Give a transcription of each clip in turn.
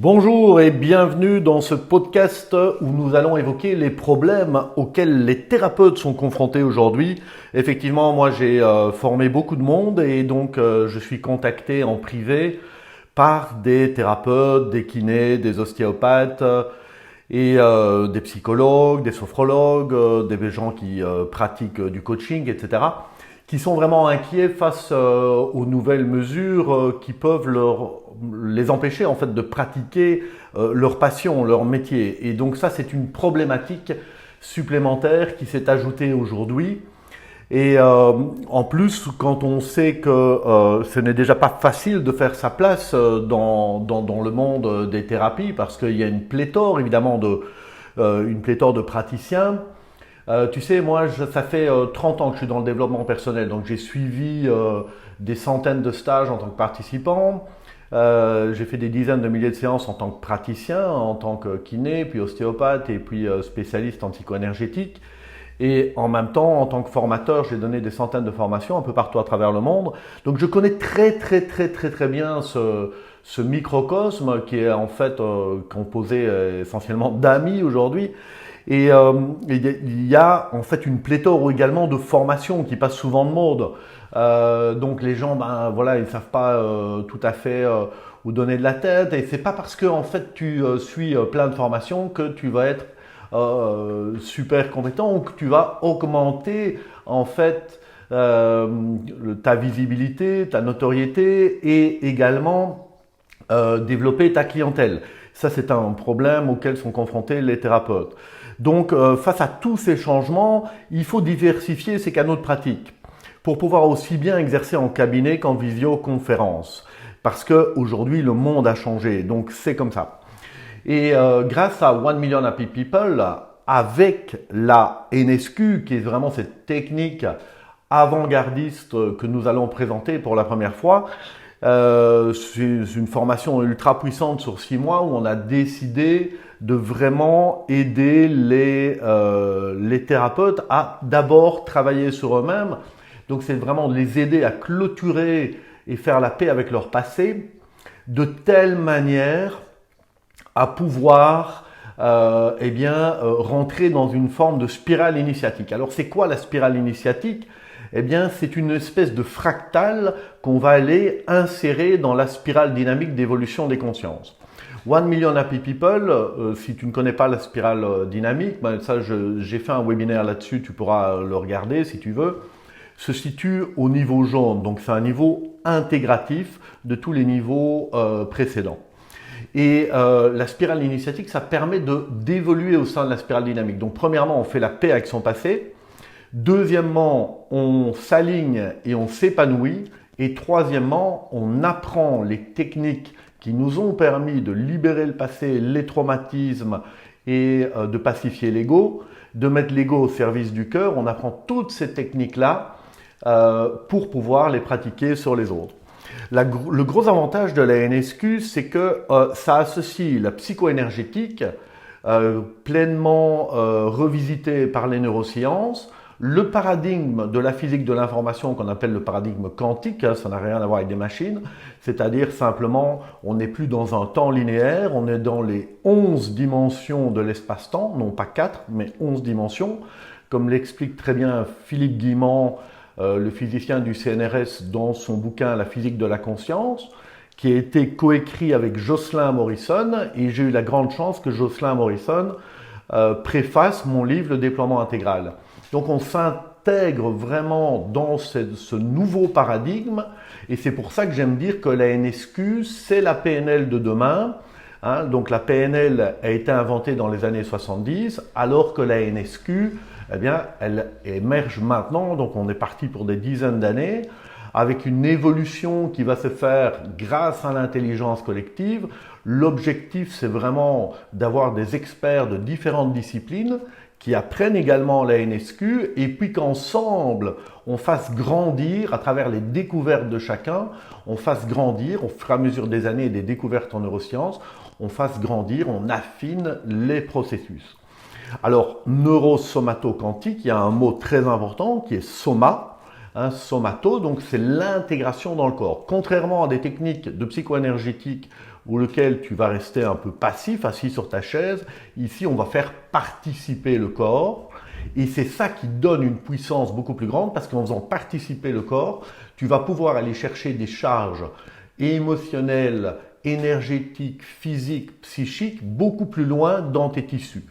Bonjour et bienvenue dans ce podcast où nous allons évoquer les problèmes auxquels les thérapeutes sont confrontés aujourd'hui. Effectivement, moi j'ai formé beaucoup de monde et donc je suis contacté en privé par des thérapeutes, des kinés, des ostéopathes et des psychologues, des sophrologues, des gens qui pratiquent du coaching, etc., qui sont vraiment inquiets face aux nouvelles mesures qui peuvent les empêcher en fait de pratiquer leur passion, leur métier. Et donc ça, c'est une problématique supplémentaire qui s'est ajoutée aujourd'hui. Et en plus, quand on sait que ce n'est déjà pas facile de faire sa place dans le monde des thérapies, parce qu'il y a une pléthore évidemment de praticiens. Tu sais, moi, ça fait 30 ans que je suis dans le développement personnel, donc j'ai suivi des centaines de stages en tant que participant. J'ai fait des dizaines de milliers de séances en tant que praticien, en tant que kiné, puis ostéopathe et puis spécialiste en psycho-énergétique. Et en même temps, en tant que formateur, j'ai donné des centaines de formations un peu partout à travers le monde. Donc je connais très bien ce microcosme qui est en fait composé essentiellement d'amis aujourd'hui. Et il y a en fait une pléthore également de formations qui passent souvent de mode. Donc les gens, voilà, ils savent pas tout à fait où donner de la tête. Et c'est pas parce que en fait tu suis plein de formations que tu vas être super compétent ou que tu vas augmenter en fait ta visibilité, ta notoriété et également développer ta clientèle. Ça, c'est un problème auquel sont confrontés les thérapeutes. Donc, face à tous ces changements, il faut diversifier ses canaux de pratique pour pouvoir aussi bien exercer en cabinet qu'en visioconférence. Parce qu'aujourd'hui, le monde a changé, donc c'est comme ça. Et grâce à 1 Million Happy People, avec la NSQ, qui est vraiment cette technique avant-gardiste que nous allons présenter pour la première fois, c'est une formation ultra puissante sur 6 mois où on a décidé de vraiment aider les thérapeutes à d'abord travailler sur eux-mêmes. Donc c'est vraiment de les aider à clôturer et faire la paix avec leur passé de telle manière à pouvoir rentrer dans une forme de spirale initiatique. Alors c'est quoi la spirale initiatique ? Eh bien, c'est une espèce de fractale qu'on va aller insérer dans la spirale dynamique d'évolution des consciences. 1 Million Happy People, si tu ne connais pas la spirale dynamique, ça j'ai fait un webinaire là-dessus, tu pourras le regarder si tu veux, se situe au niveau jaune. Donc c'est un niveau intégratif de tous les niveaux précédents. Et la spirale initiatique, ça permet d'évoluer au sein de la spirale dynamique. Donc premièrement, on fait la paix avec son passé. Deuxièmement, on s'aligne et on s'épanouit. Et troisièmement, on apprend les techniques qui nous ont permis de libérer le passé, les traumatismes et de pacifier l'ego, de mettre l'ego au service du cœur. On apprend toutes ces techniques-là pour pouvoir les pratiquer sur les autres. Le gros avantage de la NSQ, c'est que ça associe la psycho-énergétique pleinement revisitée par les neurosciences, le paradigme de la physique de l'information qu'on appelle le paradigme quantique, ça n'a rien à voir avec des machines, c'est-à-dire simplement on n'est plus dans un temps linéaire, on est dans les 11 dimensions de l'espace-temps, non pas 4, mais 11 dimensions, comme l'explique très bien Philippe Guimand, le physicien du CNRS, dans son bouquin La physique de la conscience, qui a été coécrit avec Jocelyn Morrison, et j'ai eu la grande chance que Jocelyn Morrison préface mon livre Le déploiement intégral. Donc on s'intègre vraiment dans ce nouveau paradigme, et c'est pour ça que j'aime dire que la NSQ, c'est la PNL de demain. Donc la PNL a été inventée dans les années 70, alors que la NSQ, eh bien, elle émerge maintenant, donc on est parti pour des dizaines d'années, avec une évolution qui va se faire grâce à l'intelligence collective. L'objectif, c'est vraiment d'avoir des experts de différentes disciplines qui apprennent également la NSQ et puis qu'ensemble, on fasse grandir à travers les découvertes de chacun, on fasse grandir au fur et à mesure des années et des découvertes en neurosciences, on fasse grandir, on affine les processus. Alors, neurosomato-quantique, il y a un mot très important qui est soma, somato, donc c'est l'intégration dans le corps. Contrairement à des techniques de psycho-énergétique ou lequel tu vas rester un peu passif, assis sur ta chaise. Ici, on va faire participer le corps. Et c'est ça qui donne une puissance beaucoup plus grande parce qu'en faisant participer le corps, tu vas pouvoir aller chercher des charges émotionnelles, énergétiques, physiques, psychiques beaucoup plus loin dans tes tissus.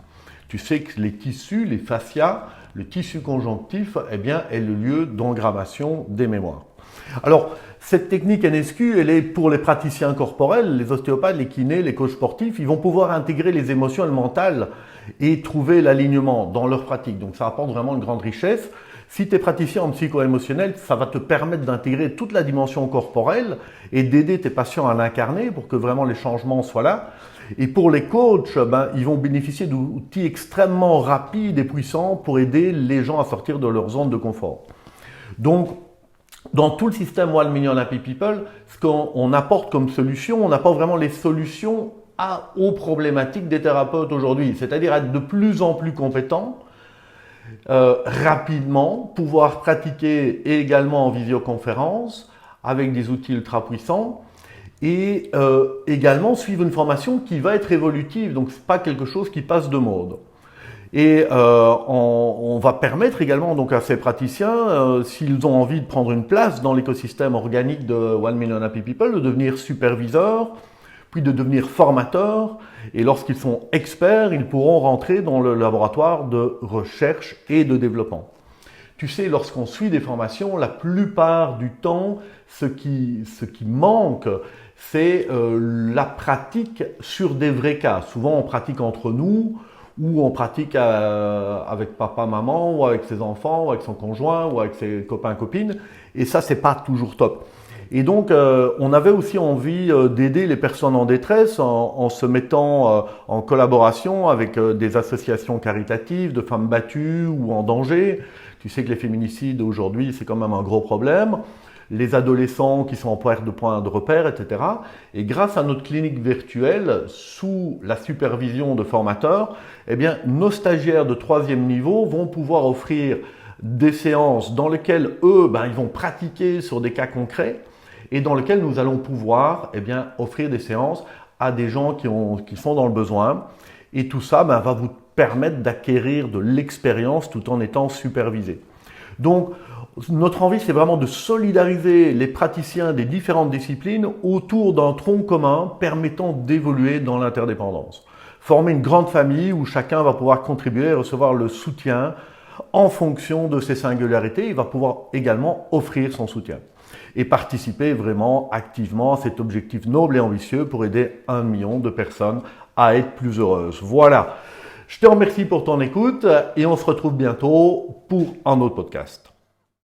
Tu sais que les tissus, les fascias, le tissu conjonctif, eh bien, est le lieu d'engrammation des mémoires. Alors, cette technique NSQ, elle est pour les praticiens corporels, les ostéopathes, les kinés, les coachs sportifs, ils vont pouvoir intégrer les émotions et le mental et trouver l'alignement dans leur pratique. Donc, ça apporte vraiment une grande richesse. Si tu es praticien en psycho-émotionnel, ça va te permettre d'intégrer toute la dimension corporelle et d'aider tes patients à l'incarner pour que vraiment les changements soient là. Et pour les coachs, ils vont bénéficier d'outils extrêmement rapides et puissants pour aider les gens à sortir de leur zone de confort. Donc, dans tout le système 1 Million Happy People, ce qu'on apporte comme solution, on apporte vraiment les solutions aux problématiques des thérapeutes aujourd'hui. C'est-à-dire être de plus en plus compétents, rapidement, pouvoir pratiquer également en visioconférence avec des outils ultra puissants et également suivre une formation qui va être évolutive. Donc, ce n'est pas quelque chose qui passe de mode. Et on va permettre également donc à ces praticiens, s'ils ont envie de prendre une place dans l'écosystème organique de 1 Million Happy People, de devenir superviseurs, puis de devenir formateurs. Et lorsqu'ils sont experts, ils pourront rentrer dans le laboratoire de recherche et de développement. Tu sais, lorsqu'on suit des formations, la plupart du temps, ce qui manque, c'est la pratique sur des vrais cas. Souvent, on pratique entre nous, ou on pratique avec papa, maman, ou avec ses enfants, ou avec son conjoint, ou avec ses copains, copines. Et ça, c'est pas toujours top. Et donc, on avait aussi envie d'aider les personnes en détresse en se mettant en collaboration avec des associations caritatives de femmes battues ou en danger. Tu sais que les féminicides aujourd'hui, c'est quand même un gros problème. Les adolescents qui sont en perte de points de repère, etc. Et grâce à notre clinique virtuelle, sous la supervision de formateurs, eh bien, nos stagiaires de 3e niveau vont pouvoir offrir des séances dans lesquelles eux, ils vont pratiquer sur des cas concrets et dans lesquelles nous allons pouvoir offrir des séances à des gens qui sont dans le besoin. Et tout ça va vous permettre d'acquérir de l'expérience tout en étant supervisé. Donc, notre envie, c'est vraiment de solidariser les praticiens des différentes disciplines autour d'un tronc commun permettant d'évoluer dans l'interdépendance. Former une grande famille où chacun va pouvoir contribuer et recevoir le soutien en fonction de ses singularités. Il va pouvoir également offrir son soutien et participer vraiment activement à cet objectif noble et ambitieux pour aider 1 million de personnes à être plus heureuses. Voilà. Je te remercie pour ton écoute et on se retrouve bientôt pour un autre podcast.